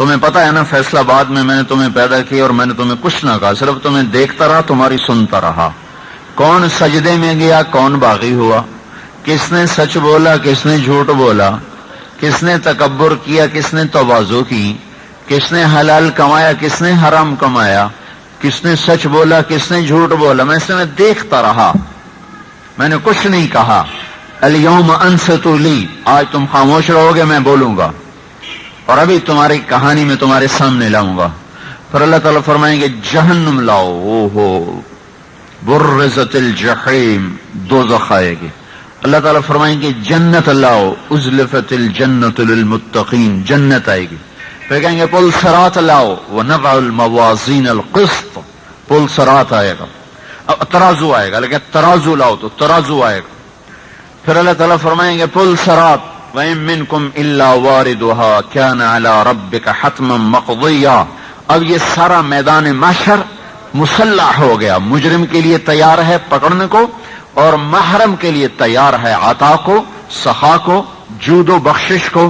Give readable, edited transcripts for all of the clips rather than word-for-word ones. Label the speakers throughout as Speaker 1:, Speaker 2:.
Speaker 1: تمہیں پتا ہے نا فیصلہ آباد میں نے تمہیں پیدا کیا اور میں نے تمہیں کچھ نہ کہا، صرف تمہیں دیکھتا رہا، تمہاری سنتا رہا۔ کون سجدے میں گیا، کون باغی ہوا، کس نے سچ بولا، کس نے جھوٹ بولا، کس نے تکبر کیا، کس نے تواضع کی، کس نے حلال کمایا، کس نے حرام کمایا، کس نے سچ بولا، کس نے جھوٹ بولا، میں اسے دیکھتا رہا، میں نے کچھ نہیں کہا۔ الیوم انصتوا لی، آج تم خاموش رہو گے، میں بولوں گا، اور ابھی تمہاری کہانی میں تمہارے سامنے لاؤں گا۔ پھر اللہ تعالیٰ فرمائیں گے جہنم لاؤ، او ہو برزت الجحیم، دوزخ آئے گی۔ اللہ تعالیٰ فرمائیں گے جنت لاؤ، ازلفت الجنت للمتقین، جنت آئے گی۔ پھر کہیں گے پل صراط لاؤ، ونضع الموازین القسط، پل صراط آئے گا، ترازو آئے گا، لیکن ترازو لاؤ تو ترازو آئے گا۔ پھر اللہ تعالیٰ فرمائیں گے پل صراط وَإِن مِّنكُمْ إِلَّا وَارِدُهَا كَانَ عَلَى رَبِّكَ حَتْمًا مَقْضِيًّا۔ اب یہ سارا میدان محشر مسلح ہو گیا، مجرم کے لیے تیار ہے پکڑنے کو، اور محرم کے لیے تیار ہے عطا کو، سخا کو، جود و بخشش کو۔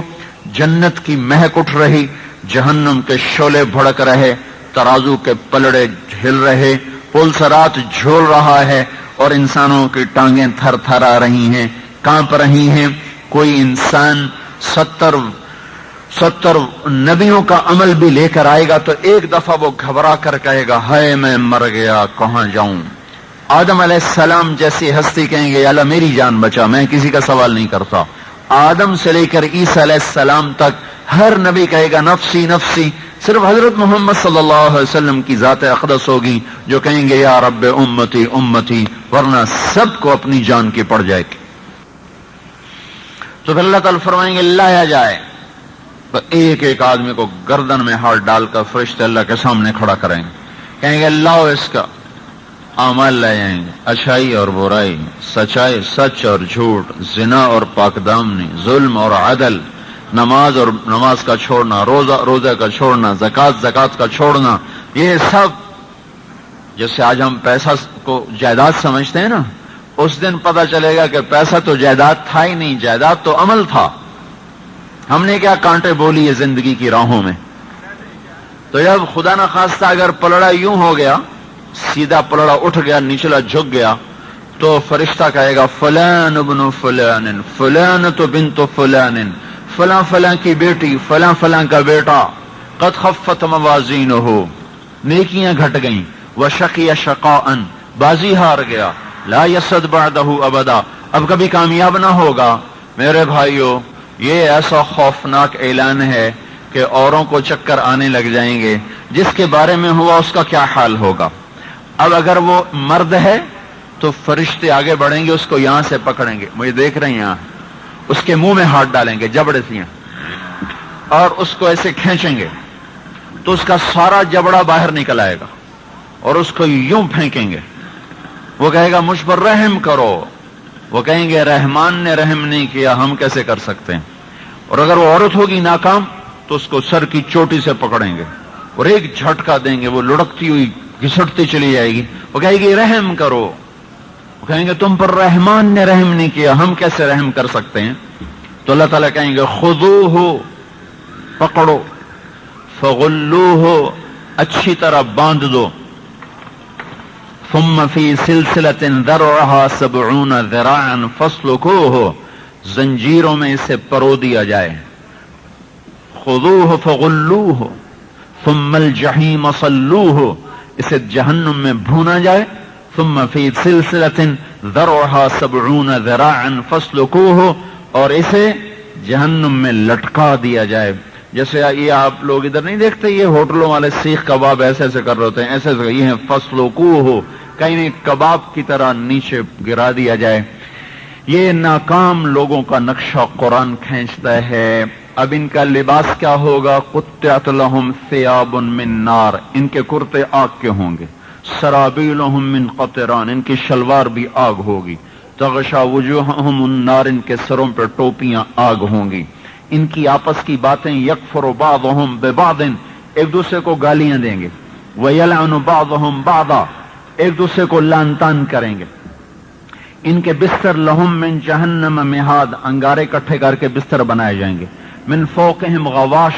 Speaker 1: جنت کی مہک اٹھ رہی، جہنم کے شعلے بھڑک رہے، ترازو کے پلڑے ہل رہے، پل صراط جھول رہا ہے، اور انسانوں کی ٹانگیں تھر تھر آ رہی ہیں، کانپ رہی ہیں۔ کوئی انسان 70 نبیوں کا عمل بھی لے کر آئے گا تو ایک دفعہ وہ گھبرا کر کہے گا ہائے میں مر گیا، کہاں جاؤں۔ آدم علیہ السلام جیسی ہستی کہیں گے اللہ میری جان بچا، میں کسی کا سوال نہیں کرتا۔ آدم سے لے کر عیسیٰ علیہ السلام تک ہر نبی کہے گا نفسی نفسی، صرف حضرت محمد صلی اللہ علیہ وسلم کی ذات اقدس ہوگی جو کہیں گے یا رب امتی امتی، ورنہ سب کو اپنی جان کی پڑ جائے گی۔ تو پھر اللہ تعالیٰ فرمائیں گے لایا جائے، تو ایک ایک آدمی کو گردن میں ہاتھ ڈال کر فرشتے اللہ کے سامنے کھڑا کریں گے، کہیں گے لاؤ اس کا اعمال لے جائیں گے، اچھائی اور برائی، سچائی سچ اور جھوٹ، زنا اور پاک دامنی، ظلم اور عدل، نماز اور نماز کا چھوڑنا، روزہ کا چھوڑنا، زکات کا چھوڑنا، یہ سب جیسے آج ہم پیسہ کو جائیداد سمجھتے ہیں نا، اس دن پتہ چلے گا کہ پیسہ تو جائیداد تھا ہی نہیں، جائیداد تو عمل تھا۔ ہم نے کیا کانٹے بولی ہے زندگی کی راہوں میں۔ تو جب خدا نہ خواستہ اگر پلڑا یوں ہو گیا، سیدھا پلڑا اٹھ گیا، نچلا جھک گیا، تو فرشتہ کہے گا فلان ابن فلان، فلانۃ بنت فلان، فلاں فلاں کی بیٹی، فلاں فلاں کا بیٹا، قد خفت موازینہ، نیکیاں گھٹ گئیں، وشقی شقاء، بازی ہار گیا، لا یسد بعدہ ابدا، اب کبھی کامیاب نہ ہوگا۔ میرے بھائیو، یہ ایسا خوفناک اعلان ہے کہ اوروں کو چکر آنے لگ جائیں گے، جس کے بارے میں ہوا اس کا کیا حال ہوگا۔ اب اگر وہ مرد ہے تو فرشتے آگے بڑھیں گے، اس کو یہاں سے پکڑیں گے، مجھے دیکھ رہے ہیں یہاں، اس کے منہ میں ہاتھ ڈالیں گے جبڑے سے، اور اس کو ایسے کھینچیں گے تو اس کا سارا جبڑا باہر نکل آئے گا، اور اس کو یوں پھینکیں گے۔ وہ کہے گا مجھ پر رحم کرو، وہ کہیں گے رحمان نے رحم نہیں کیا، ہم کیسے کر سکتے ہیں۔ اور اگر وہ عورت ہوگی ناکام تو اس کو سر کی چوٹی سے پکڑیں گے اور ایک جھٹکا دیں گے، وہ لڑکتی ہوئی گھسٹتی چلی جائے گی، وہ کہے گی رحم کرو، وہ کہیں گے تم پر رحمان نے رحم نہیں کیا، ہم کیسے رحم کر سکتے ہیں۔ تو اللہ تعالیٰ کہیں گے خذوہ، پکڑو، فغلوہ، اچھی طرح باندھ دو، ثم فی سلسلۃ ذرعها 70 ذراعا فاسلکوہ، زنجیروں میں اسے پرو دیا جائے، خذوہ فغلوہ ثم الجحیم صلوہ، اسے جہنم میں بھونا جائے، ثم فی سلسلۃ ذرعها 70 ذراعا فاسلکوہ، اور اسے جہنم میں لٹکا دیا جائے۔ جیسے یہ آپ لوگ ادھر نہیں دیکھتے، یہ ہوٹلوں والے سیخ کباب ایسے ایسے کر رہے ہوتے ہیں، ایسے ایسے، یہ ہیں فاسلکوہ، کہیں نہیں کباب کی طرح نیچے گرا دیا جائے۔ یہ ناکام لوگوں کا نقشہ قرآن کھینچتا ہے۔ اب ان کا لباس کیا ہوگا؟ قطعت لہم ثیاب من نار، ان کے کرتے آگ کے ہوں گے، سرابیلہم من قطران، ان کی شلوار بھی آگ ہوگی، تغشا وجوہہم النار، ان کے سروں پہ ٹوپیاں آگ ہوں گی، ان کی آپس کی باتیں یکفر بعضہم ببعض، ایک دوسرے کو گالیاں دیں گے، ویلعن بعضہم بعضا، ایک دوسرے کو لعن طعن کریں گے۔ ان کے بستر لہم من جہنم مہاد، انگارے اکٹھے کر کے بستر بنائے جائیں گے، من فوقہم غواش،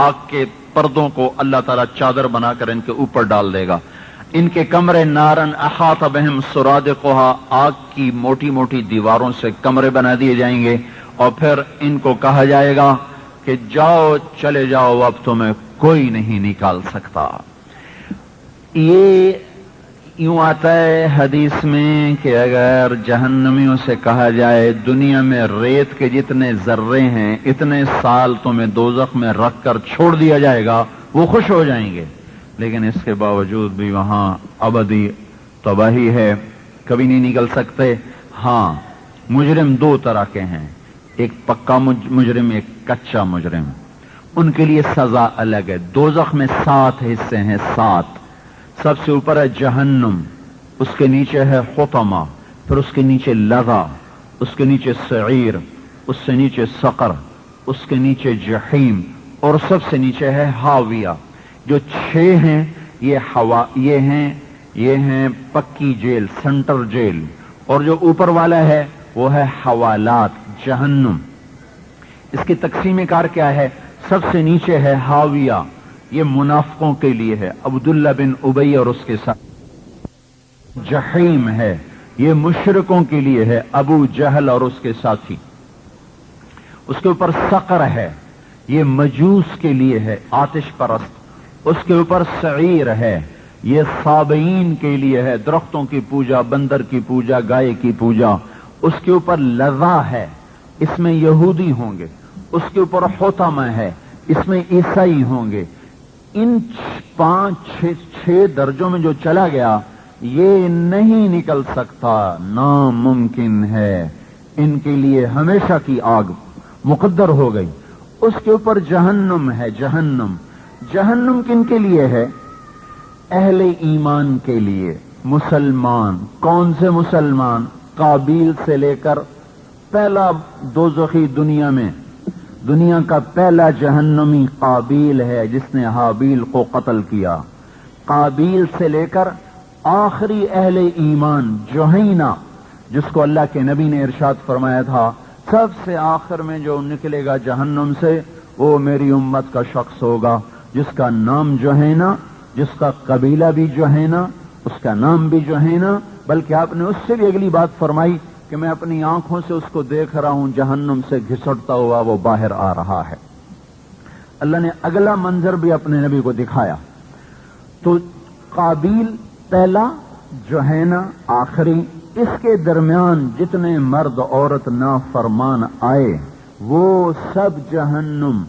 Speaker 1: آگ کے پردوں کو اللہ تعالیٰ چادر بنا کر ان کے اوپر ڈال دے گا. ان کے کمرے نارن احاط بہم سرادقها، آگ کی موٹی موٹی دیواروں سے کمرے بنا دیے جائیں گے، اور پھر ان کو کہا جائے گا کہ جاؤ چلے جاؤ، اب تمہیں کوئی نہیں نکال سکتا. یہ یوں آتا ہے حدیث میں کہ اگر جہنمیوں سے کہا جائے دنیا میں ریت کے جتنے ذرے ہیں اتنے سال تمہیں دوزخ میں رکھ کر چھوڑ دیا جائے گا، وہ خوش ہو جائیں گے. لیکن اس کے باوجود بھی وہاں ابدی تباہی ہے، کبھی نہیں نکل سکتے. ہاں، مجرم دو طرح کے ہیں، ایک پکا مجرم، ایک کچا مجرم. ان کے لیے سزا الگ ہے. دوزخ میں 7 حصے ہیں، 7. سب سے اوپر ہے جہنم، اس کے نیچے ہے حطمہ، پھر اس کے نیچے لظا، اس کے نیچے سعیر، اس سے نیچے سقر، اس کے نیچے جحیم، اور سب سے نیچے ہے ہاویہ. جو 6 ہیں یہ ہیں پکی جیل، سنٹر جیل. اور جو اوپر والا ہے وہ ہے حوالات، جہنم. اس کی تقسیم کار کیا ہے؟ سب سے نیچے ہے ہاویہ، یہ منافقوں کے لیے ہے، عبداللہ بن ابی اور اس کے ساتھ. جحیم ہے، یہ مشرکوں کے لیے ہے، ابو جہل اور اس کے ساتھی. اس کے اوپر سقر ہے، یہ مجوس کے لیے ہے، آتش پرست. اس کے اوپر سعیر ہے، یہ صابئین کے لیے ہے، درختوں کی پوجا، بندر کی پوجا، گائے کی پوجا. اس کے اوپر لظا ہے، اس میں یہودی ہوں گے. اس کے اوپر حطمہ ہے، اس میں عیسائی ہوں گے. ان 5-6 درجوں میں جو چلا گیا یہ نہیں نکل سکتا، ناممکن ہے. ان کے لیے ہمیشہ کی آگ مقدر ہو گئی. اس کے اوپر جہنم ہے، جہنم. جہنم کن کے لیے ہے؟ اہل ایمان کے لیے، مسلمان. کون سے مسلمان؟ قابیل سے لے کر پہلا دوزخی دنیا کا پہلا جہنمی قابیل ہے جس نے حابیل کو قتل کیا. قابیل سے لے کر آخری اہل ایمان جوہینہ، جس کو اللہ کے نبی نے ارشاد فرمایا تھا سب سے آخر میں جو نکلے گا جہنم سے وہ میری امت کا شخص ہوگا جس کا نام جوہینہ، جس کا قبیلہ بھی جوہینہ، اس کا نام بھی جوہینہ. بلکہ آپ نے اس سے بھی اگلی بات فرمائی کہ میں اپنی آنکھوں سے اس کو دیکھ رہا ہوں، جہنم سے گھسٹتا ہوا وہ باہر آ رہا ہے. اللہ نے اگلا منظر بھی اپنے نبی کو دکھایا. تو قابیل پہلا، جوہینہ آخری. اس کے درمیان جتنے مرد عورت نافرمان آئے وہ سب جہنم.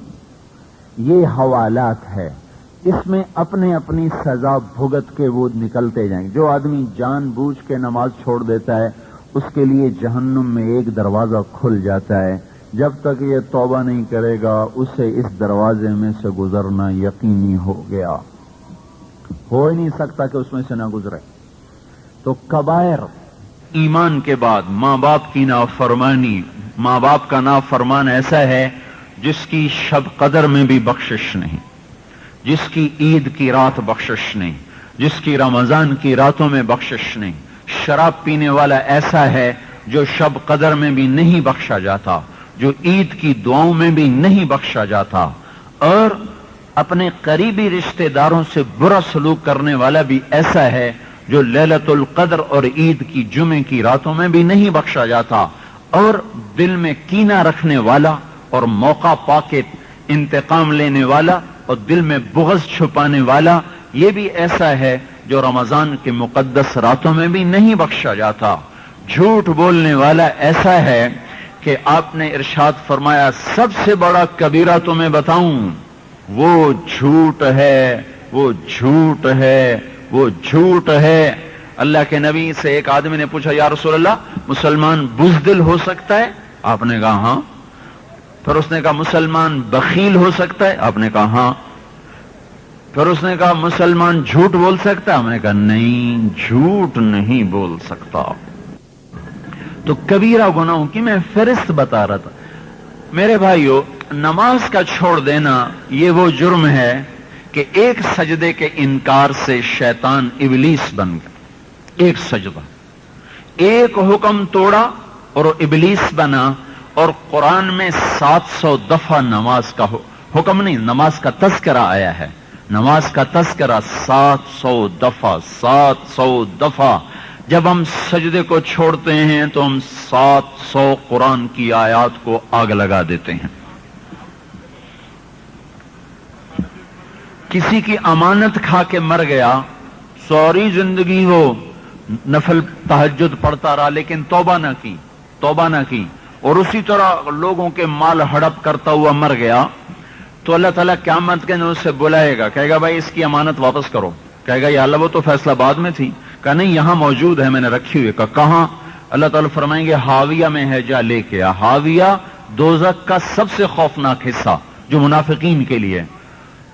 Speaker 1: یہ حوالات ہے، اس میں اپنے اپنی سزا بھگت کے وہ نکلتے جائیں. جو آدمی جان بوجھ کے نماز چھوڑ دیتا ہے اس کے لیے جہنم میں ایک دروازہ کھل جاتا ہے. جب تک یہ توبہ نہیں کرے گا اسے اس دروازے میں سے گزرنا یقینی ہو گیا، ہو ہی نہیں سکتا کہ اس میں سے نہ گزرے. تو کبائر، ایمان کے بعد ماں باپ کی نافرمانی. ماں باپ کا نافرمان ایسا ہے جس کی شب قدر میں بھی بخشش نہیں، جس کی عید کی رات بخشش نہیں، جس کی رمضان کی راتوں میں بخشش نہیں. شراب پینے والا ایسا ہے جو شب قدر میں بھی نہیں بخشا جاتا، جو عید کی دعاؤں میں بھی نہیں بخشا جاتا. اور اپنے قریبی رشتہ داروں سے برا سلوک کرنے والا بھی ایسا ہے جو لیلۃ القدر اور عید کی جمعے کی راتوں میں بھی نہیں بخشا جاتا. اور دل میں کینہ رکھنے والا اور موقع پا کے انتقام لینے والا اور دل میں بغض چھپانے والا یہ بھی ایسا ہے جو رمضان کے مقدس راتوں میں بھی نہیں بخشا جاتا. جھوٹ بولنے والا ایسا ہے کہ آپ نے ارشاد فرمایا سب سے بڑا کبیرہ تمہیں بتاؤں، وہ جھوٹ ہے، وہ جھوٹ ہے، وہ جھوٹ ہے. اللہ کے نبی سے ایک آدمی نے پوچھا یا رسول اللہ مسلمان بزدل ہو سکتا ہے؟ آپ نے کہا ہاں. پھر اس نے کہا مسلمان بخیل ہو سکتا ہے؟ آپ نے کہا ہاں. پھر اس نے کہا مسلمان جھوٹ بول سکتا ہے؟ ہم نے کہا نہیں، جھوٹ نہیں بول سکتا. تو کبیرہ گناہوں کی میں فہرست بتا رہا تھا. میرے بھائیو، نماز کا چھوڑ دینا یہ وہ جرم ہے کہ ایک سجدے کے انکار سے شیطان ابلیس بن گیا. ایک سجدہ، ایک حکم توڑا اور ابلیس بنا. اور قرآن میں 700 دفعہ نماز کا حکم نہیں، نماز کا تذکرہ آیا ہے، نماز کا تذکرہ 700 دفعہ. جب ہم سجدے کو چھوڑتے ہیں تو ہم 700 قرآن کی آیات کو آگ لگا دیتے ہیں. کسی کی امانت کھا کے مر گیا، ساری زندگی وہ نفل تہجد پڑھتا رہا لیکن توبہ نہ کی اور اسی طرح لوگوں کے مال ہڑپ کرتا ہوا مر گیا، تو اللہ تعالیٰ قیامت کے دن اسے بلائے گا، کہے گا بھائی اس کی امانت واپس کرو. کہے گا یا اللہ وہ تو فیصلہ بعد میں تھی. کہا نہیں یہاں موجود ہے، میں نے رکھی ہوئی. کہا کہاں؟ اللہ تعالیٰ فرمائیں گے ہاویہ میں ہے، جا لے کے آ. ہاویہ دوزخ کا سب سے خوفناک حصہ جو منافقین کے لیے.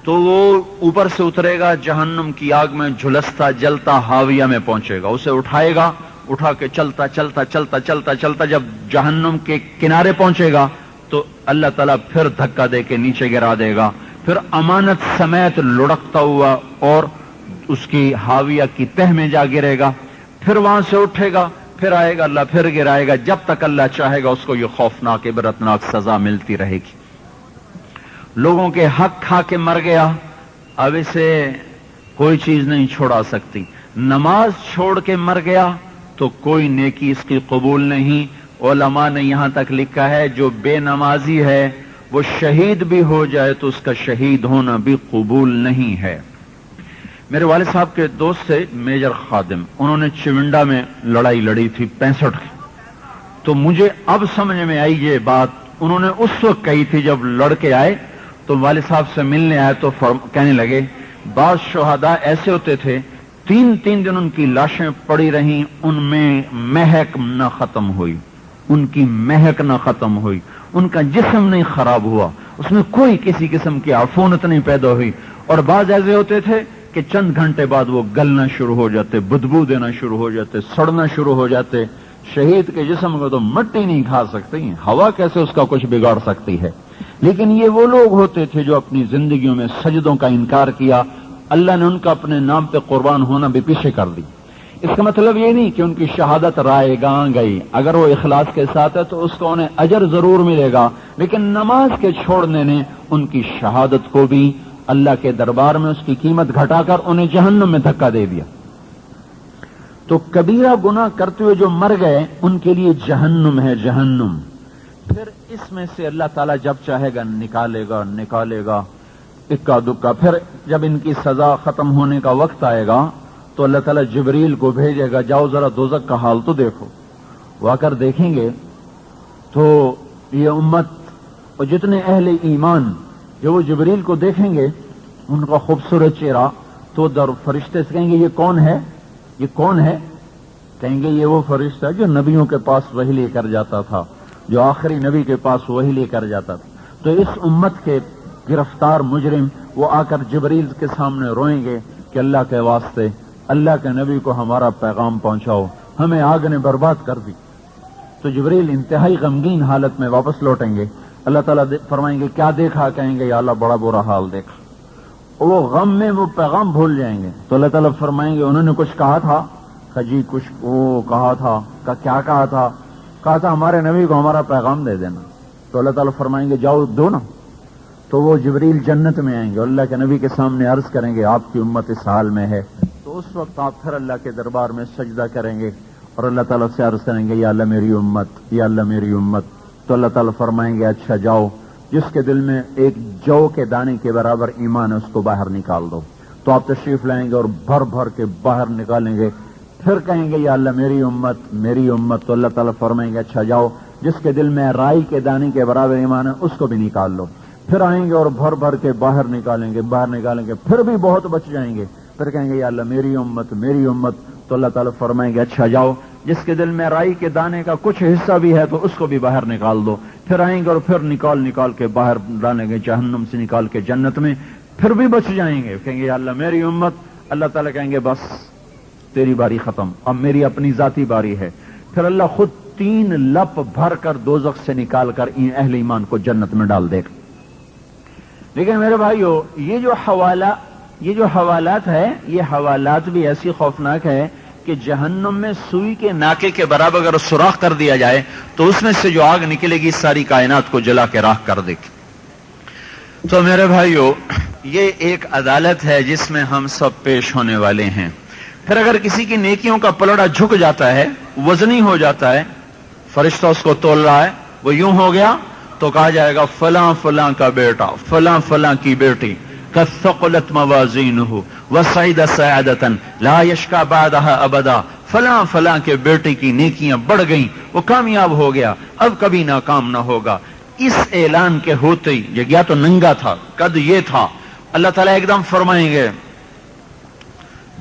Speaker 1: تو وہ اوپر سے اترے گا، جہنم کی آگ میں جھلستا جلتا ہاویہ میں پہنچے گا. اسے اٹھائے گا، اٹھا کے چلتا جب جہنم کے کنارے پہنچے گا تو اللہ تعالیٰ پھر دھکا دے کے نیچے گرا دے گا. پھر امانت سمیت لڑکتا ہوا اور اس کی ہاویہ کی تہ میں جا گرے گا. پھر وہاں سے اٹھے گا، پھر آئے گا، اللہ پھر گرائے گا، جب تک اللہ چاہے گا اس کو یہ خوفناک عبرتناک سزا ملتی رہے گی. لوگوں کے حق کھا کے مر گیا، اب اسے کوئی چیز نہیں چھوڑا سکتی. نماز چھوڑ کے مر گیا تو کوئی نیکی اس کی قبول نہیں. علماء نے یہاں تک لکھا ہے جو بے نمازی ہے وہ شہید بھی ہو جائے تو اس کا شہید ہونا بھی قبول نہیں ہے. میرے والد صاحب کے دوست سے میجر خادم، انہوں نے چونڈا میں لڑائی لڑی تھی 65 کی. تو مجھے اب سمجھ میں آئی یہ بات، انہوں نے اس وقت کہی تھی جب لڑ کے آئے تو والد صاحب سے ملنے آئے تو کہنے لگے بعض شہداء ایسے ہوتے تھے 3 دن ان کی لاشیں پڑی رہیں، ان میں مہک نہ ختم ہوئی، ان کی مہک نہ ختم ہوئی، ان کا جسم نہیں خراب ہوا، اس میں کوئی کسی قسم کی عفونت نہیں پیدا ہوئی. اور بعض ایسے ہوتے تھے کہ چند گھنٹے بعد وہ گلنا شروع ہو جاتے، بدبو دینا شروع ہو جاتے، سڑنا شروع ہو جاتے. شہید کے جسم کو تو مٹی نہیں کھا سکتی، ہوا کیسے اس کا کچھ بگاڑ سکتی ہے. لیکن یہ وہ لوگ ہوتے تھے جو اپنی زندگیوں میں سجدوں کا انکار کیا، اللہ نے ان کا اپنے نام پہ قربان ہونا بھی پیچھے کر دی. اس کا مطلب یہ نہیں کہ ان کی شہادت رائے گاں گئی، اگر وہ اخلاص کے ساتھ ہے تو اس کو انہیں اجر ضرور ملے گا، لیکن نماز کے چھوڑنے نے ان کی شہادت کو بھی اللہ کے دربار میں اس کی قیمت گھٹا کر انہیں جہنم میں دھکا دے دیا. تو کبیرہ گناہ کرتے ہوئے جو مر گئے ان کے لیے جہنم ہے، جہنم. پھر اس میں سے اللہ تعالیٰ جب چاہے گا نکالے گا اکا دکا. پھر جب ان کی سزا ختم ہونے کا وقت آئے گا تو اللہ تعالیٰ جبریل کو بھیجے گا، جاؤ ذرا دوزخ کا حال تو دیکھو. وہ آ کر دیکھیں گے تو یہ امت اور جتنے اہل ایمان جو وہ جبریل کو دیکھیں گے ان کا خوبصورت چہرہ تو در فرشتے سے کہیں گے یہ کون ہے، یہ کون ہے؟ کہیں گے یہ وہ فرشتہ جو نبیوں کے پاس وحی لے کر جاتا تھا، جو آخری نبی کے پاس وحی لے کر جاتا تھا. تو اس امت کے گرفتار مجرم وہ آ کر جبریل کے سامنے روئیں گے کہ اللہ کے واسطے اللہ کے نبی کو ہمارا پیغام پہنچاؤ، ہمیں آگ نے برباد کر دی. تو جبریل انتہائی غمگین حالت میں واپس لوٹیں گے. اللہ تعالیٰ فرمائیں گے کیا دیکھا؟ کہیں گے یا اللہ بڑا برا حال دیکھا. وہ غم میں وہ پیغام بھول جائیں گے. تو اللہ تعالیٰ فرمائیں گے انہوں نے کچھ کہا تھا؟ کہ جی کچھ وہ کہا تھا. کہ کیا کہا تھا؟ کہا تھا ہمارے نبی کو ہمارا پیغام دے دینا. تو اللہ تعالیٰ فرمائیں گے جاؤ دو نا. تو وہ جبریل جنت میں آئیں گے، اللہ کے نبی کے سامنے عرض کریں گے آپ کی امت اس حال میں ہے. تو اس وقت آپ پھر اللہ کے دربار میں سجدہ کریں گے اور اللہ تعالیٰ سے عرض کریں گے یا اللہ میری امت، یا اللہ میری امت. تو اللہ تعالیٰ فرمائیں گے اچھا جاؤ، جس کے دل میں ایک جو کے دانے کے برابر ایمان ہے اس کو باہر نکال دو. تو آپ تشریف لائیں گے اور بھر بھر کے باہر نکالیں گے. پھر کہیں گے یا اللہ میری امت، میری امت. تو اللہ تعالیٰ فرمائیں گے اچھا جاؤ، جس کے دل میں رائی کے دانے کے برابر ایمان ہے اس کو بھی نکال لو. پھر آئیں گے اور بھر بھر کے باہر نکالیں گے، پھر بھی بہت بچ جائیں گے. پھر کہیں گے یا اللہ میری امت، میری امت. تو اللہ تعالیٰ فرمائیں گے اچھا جاؤ، جس کے دل میں رائی کے دانے کا کچھ حصہ بھی ہے تو اس کو بھی باہر نکال دو. پھر آئیں گے اور پھر نکال کے باہر ڈالیں گے، جہنم سے نکال کے جنت میں. پھر بھی بچ جائیں گے، کہیں گے یا اللہ میری امت. اللہ تعالیٰ کہیں گے بس تیری باری ختم، اب میری اپنی ذاتی باری ہے. پھر اللہ خود 3 لپ بھر کر دوزخ سے نکال کر اہل ایمان کو جنت میں ڈال دے گا. لیکن میرے بھائیو یہ جو حوالات ہے، یہ حوالات بھی ایسی خوفناک ہے کہ جہنم میں سوئی کے ناکے کے برابر اگر سوراخ کر دیا جائے تو اس میں سے جو آگ نکلے گی ساری کائنات کو جلا کے راکھ کر دے گی. تو میرے بھائیو، یہ ایک عدالت ہے جس میں ہم سب پیش ہونے والے ہیں. پھر اگر کسی کی نیکیوں کا پلڑا جھک جاتا ہے، وزنی ہو جاتا ہے، فرشتہ اس کو تول رہا ہے، وہ یوں ہو گیا تو کہا جائے گا فلاں فلاں کا بیٹا، فلاں فلاں کی بیٹی قد ثقلت موازینہ وصعد سعادۃ لا یشقی بعدها ابدا، فلاں فلاں کے بیٹے کی نیکیاں بڑھ گئیں، وہ کامیاب ہو گیا، اب کبھی ناکام نہ ہوگا. اس اعلان کے ہوتے ہی یہ گیا تو ننگا تھا، قد یہ تھا، اللہ تعالیٰ ایک دم فرمائیں گے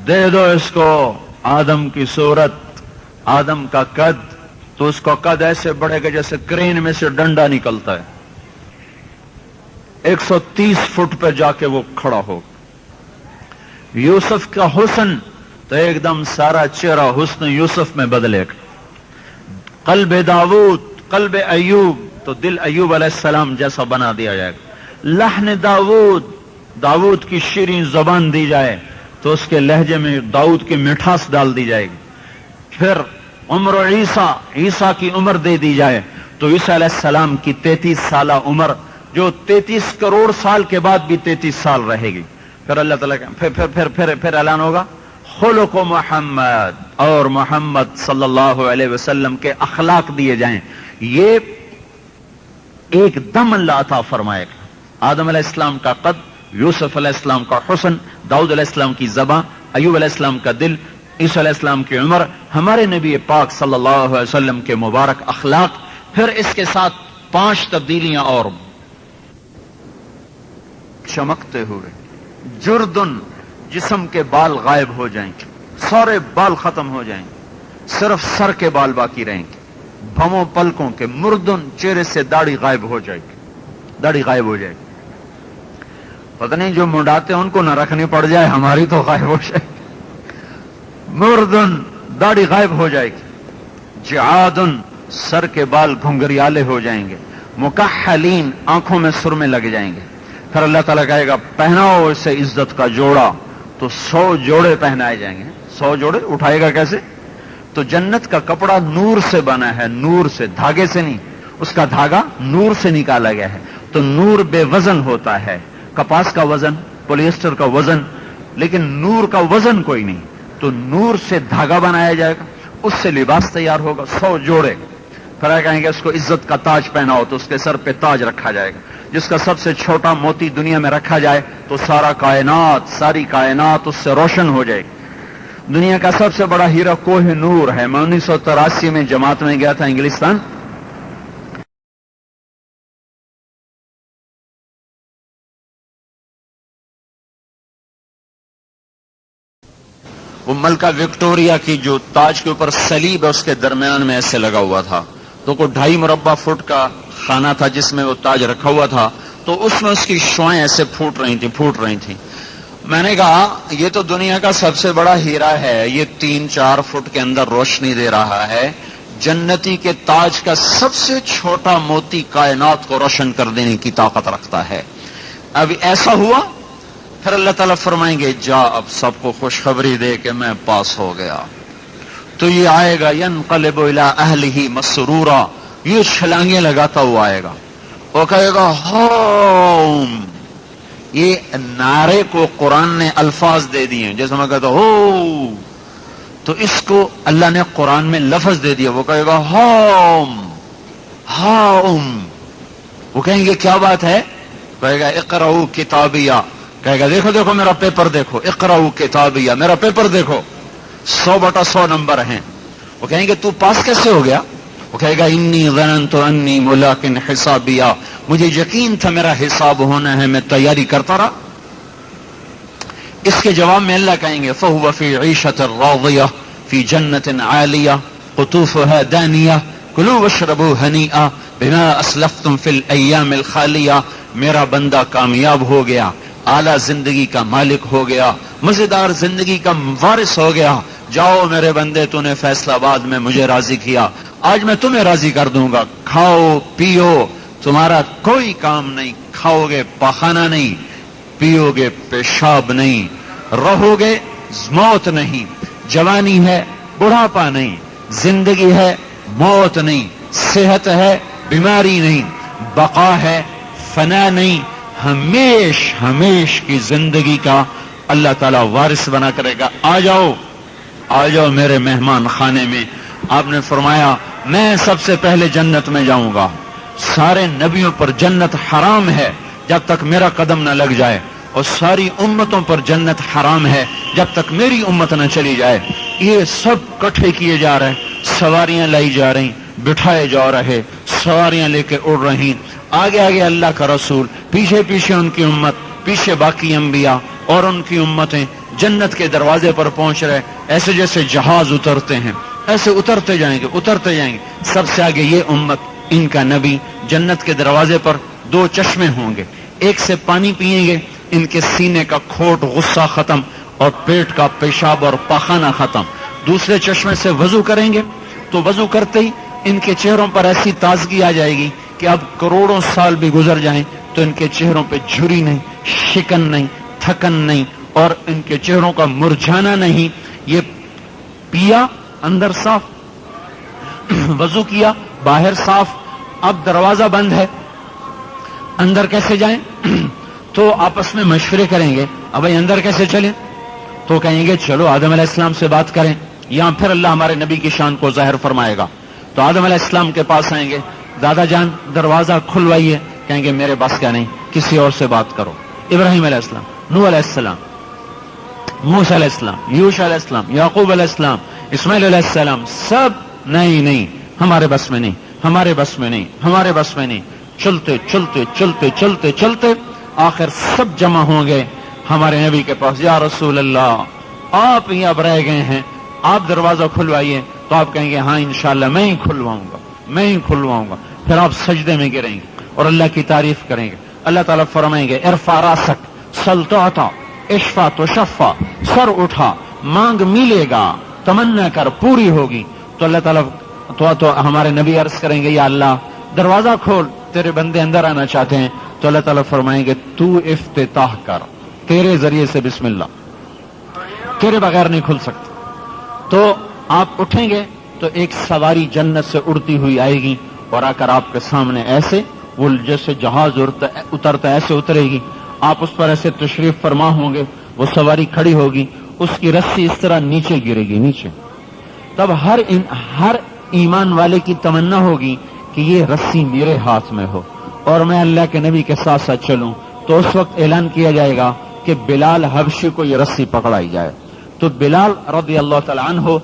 Speaker 1: دے دو اس کو آدم کی صورت، آدم کا قد. تو اس کا قد ایسے بڑھے گا جیسے کرین میں سے ڈنڈا نکلتا ہے، 130 فٹ پہ جا کے وہ کھڑا ہو. یوسف کا حسن تو ایک دم سارا چہرہ حسن یوسف میں بدلے گا. قلب داؤد، قلب ایوب تو دل ایوب علیہ السلام جیسا بنا دیا جائے گا. لحن داؤد، داؤد کی شیریں زبان دی جائے تو اس کے لہجے میں داؤد کی مٹھاس ڈال دی جائے گی. پھر عمر عیسیٰ، عیسیٰ کی عمر دے دی جائے تو عیسیٰ علیہ السلام کی 33 سالہ عمر جو 33 کروڑ سال کے بعد بھی 33 سال رہے گی. پھر اللہ تعالیٰ پھر اعلان ہوگا خلق محمد، اور محمد صلی اللہ علیہ وسلم کے اخلاق دیے جائیں. یہ ایک دم اللہ عطا فرمائے گا. آدم علیہ السلام کا قد، یوسف علیہ السلام کا حسن، داؤد علیہ السلام کی زبان، ایوب علیہ السلام کا دل، عیسیٰ علیہ السلام کی عمر، ہمارے نبی پاک صلی اللہ علیہ وسلم کے مبارک اخلاق. پھر اس کے ساتھ 5 تبدیلیاں اور چمکتے ہوئے. جردن، جسم کے بال غائب ہو جائیں گے، سارے بال ختم ہو جائیں گے، صرف سر کے بال باقی رہیں گے. بھموں پلکوں کے. مردن، چہرے سے داڑھی غائب ہو جائے گی، داڑھی غائب ہو جائے گی. پتہ نہیں جو منڈاتے ہیں ان کو نہ رکھنی پڑ جائے، ہماری تو غائب ہو جائے گی. مردن، داڑھی غائب ہو جائے گی. جعادن، سر کے بال گھنگریالے ہو جائیں گے. مکحلین، آنکھوں میں سرمے لگ جائیں گے. پھر اللہ تعالیٰ کہے گا پہناؤ اسے عزت کا جوڑا، تو 100 جوڑے پہنائے جائیں گے. 100 جوڑے اٹھائے گا کیسے؟ تو جنت کا کپڑا نور سے بنا ہے، نور سے، دھاگے سے نہیں. اس کا دھاگا نور سے نکالا گیا ہے. تو نور بے وزن ہوتا ہے، کپاس کا وزن، پولیسٹر کا وزن، لیکن نور کا وزن کوئی نہیں. تو نور سے دھاگا بنایا جائے گا، اس سے لباس تیار ہوگا. 100 جوڑے. پھر کہیں گے اس کو عزت کا تاج پہناؤ، تو اس کے سر پہ تاج رکھا جائے گا. جس کا سب سے چھوٹا موتی دنیا میں رکھا جائے تو سارا کائنات، ساری کائنات اس سے روشن ہو جائے گی. دنیا کا سب سے بڑا ہیرا کوہ نور ہے. میں 1983 میں جماعت میں گیا تھا انگلستان. وہ ملکہ وکٹوریا کی جو تاج کے اوپر صلیب ہے اس کے درمیان میں ایسے لگا ہوا تھا. تو کوئی 2.5 مربع فٹ کا خانہ تھا جس میں وہ تاج رکھا ہوا تھا. تو اس میں اس کی شعائیں ایسے پھوٹ رہی تھیں. میں نے کہا یہ تو دنیا کا سب سے بڑا ہیرا ہے، یہ 3-4 فٹ کے اندر روشنی دے رہا ہے. جنتی کے تاج کا سب سے چھوٹا موتی کائنات کو روشن کر دینے کی طاقت رکھتا ہے. اب ایسا ہوا. پھر اللہ تعالیٰ فرمائیں گے جا اب سب کو خوشخبری دے کہ میں پاس ہو گیا. تو یہ آئے گا ینقلب الی اہلہ مسرورا، یہ چھلانگیں لگاتا ہوا آئے گا. وہ کہے گا ہوم. یہ نعرے کو قرآن نے الفاظ دے دیے، جیسے میں کہتا ہو، تو اس کو اللہ نے قرآن میں لفظ دے دیا. وہ کہے گا ہوم ہوم. وہ کہیں گے کیا بات ہے؟ کہے گا اقرؤ کتابیہ. کہے گا دیکھو دیکھو میرا پیپر دیکھو، اقرؤ کتابیہ، میرا پیپر دیکھو، 100/100 نمبر ہیں. وہ کہیں گے تو پاس کیسے ہو گیا؟ وہ کہے گا انی ظننت انی ملاقٍ حسابیہ، مجھے یقین تھا میرا حساب ہونا ہے، میں تیاری کرتا رہا. اس کے جواب میں اللہ کہیں گے فَهُوَ فِي عِيشَةٍ رَاضِيَةٍ فِي جَنَّةٍ عَالِيَةٍ قُطُوفُهَا دَانِيَةٌ كُلُوا وَاشْرَبُوا هَنِيئًا بِمَا أَسْلَفْتُمْ فِي الْأَيَّامِ الْخَالِيَةِ. میرا بندہ کامیاب ہو گیا، اعلیٰ زندگی کا مالک ہو گیا، مزیدار زندگی کا وارث ہو گیا. جاؤ میرے بندے، تو نے فیصل آباد میں مجھے راضی کیا، آج میں تمہیں راضی کر دوں گا. کھاؤ پیو، تمہارا کوئی کام نہیں. کھاؤ گے پاخانہ نہیں، پیو گے پیشاب نہیں، رہو گے موت نہیں. جوانی ہے، بڑھاپا نہیں، زندگی ہے موت نہیں، صحت ہے بیماری نہیں، بقا ہے فنا نہیں، ہمیش کی زندگی کا اللہ تعالیٰ وارث بنا کرے گا۔ آ جاؤ میرے مہمان خانے میں۔ آپ نے فرمایا میں سب سے پہلے جنت میں جاؤں گا، سارے نبیوں پر جنت حرام ہے جب تک میرا قدم نہ لگ جائے، اور ساری امتوں پر جنت حرام ہے جب تک میری امت نہ چلی جائے۔ یہ سب کٹھے کیے جا رہے، سواریاں لائی جا رہی، بٹھائے جا رہے، سواریاں لے کے اڑ رہی، آگے اللہ کا رسول، پیچھے ان کی امت، پیچھے باقی انبیاء اور ان کی امتیں جنت کے دروازے پر پہنچ رہے، ایسے جیسے جہاز اترتے ہیں، ایسے اترتے جائیں گے۔ سب سے آگے یہ امت، ان کا نبی، جنت کے دروازے پر 2 چشمے ہوں گے، ایک سے پانی پئیں گے، ان کے سینے کا کھوٹ غصہ ختم اور پیٹ کا پیشاب اور پاخانہ ختم۔ دوسرے چشمے سے وضو کریں گے تو وضو کرتے ہی ان کے چہروں پر ایسی تازگی آ جائے گی کہ اب کروڑوں سال بھی گزر جائیں تو ان کے چہروں پہ جھری نہیں، شکن نہیں، تھکن نہیں، اور ان کے چہروں کا مرجھانا نہیں۔ یہ پیا اندر صاف، وضو کیا باہر صاف، اب دروازہ بند ہے، اندر کیسے جائیں؟ تو آپس میں مشورے کریں گے، اب بھائی اندر کیسے چلیں؟ تو کہیں گے چلو آدم علیہ السلام سے بات کریں، یا پھر اللہ ہمارے نبی کی شان کو ظاہر فرمائے گا۔ تو آدم علیہ السلام کے پاس آئیں گے، دادا جان دروازہ کھلوائیے، کہیں گے میرے بس کا نہیں، کسی اور سے بات کرو۔ ابراہیم علیہ السلام، نوح علیہ السلام، موسیٰ علیہ السلام، یوشع علیہ السلام، یعقوب علیہ السلام، اسماعیل علیہ السلام، سب نہیں ہمارے بس میں نہیں۔ چلتے آخر سب جمع ہوں گے ہمارے نبی کے پاس، یا رسول اللہ آپ ہی اب رہ گئے ہیں، آپ دروازہ کھلوائیے۔ تو آپ کہیں گے ہاں انشاءاللہ میں ہی کھلواؤں گا۔ پھر آپ سجدے میں گریں گے اور اللہ کی تعریف کریں گے۔ اللہ تعالیٰ فرمائیں گے ارفع راسک سل تعطا اشفع تشفع، سر اٹھا مانگ ملے گا، تمنا کر پوری ہوگی۔ تو اللہ تعالیٰ تو ہمارے نبی عرض کریں گے یا اللہ دروازہ کھول، تیرے بندے اندر آنا چاہتے ہیں۔ تو اللہ تعالیٰ فرمائیں گے تو افتتاح کر، تیرے ذریعے سے بسم اللہ، تیرے بغیر نہیں کھل سکتا۔ تو آپ اٹھیں گے تو ایک سواری جنت سے اڑتی ہوئی آئے گی اور آ کر آپ کے سامنے ایسے، وہ جیسے جہاز اترتا ایسے اترے گی، آپ اس پر ایسے تشریف فرما ہوں گے، وہ سواری کھڑی ہوگی، اس کی رسی اس طرح نیچے گرے گی، نیچے۔ تب ہر ایمان والے کی تمنا ہوگی کہ یہ رسی میرے ہاتھ میں ہو اور میں اللہ کے نبی کے ساتھ ساتھ چلوں۔ تو اس وقت اعلان کیا جائے گا کہ بلال حبشی کو یہ رسی پکڑائی جائے۔ تو بلال رضی اللہ تعالی عنہ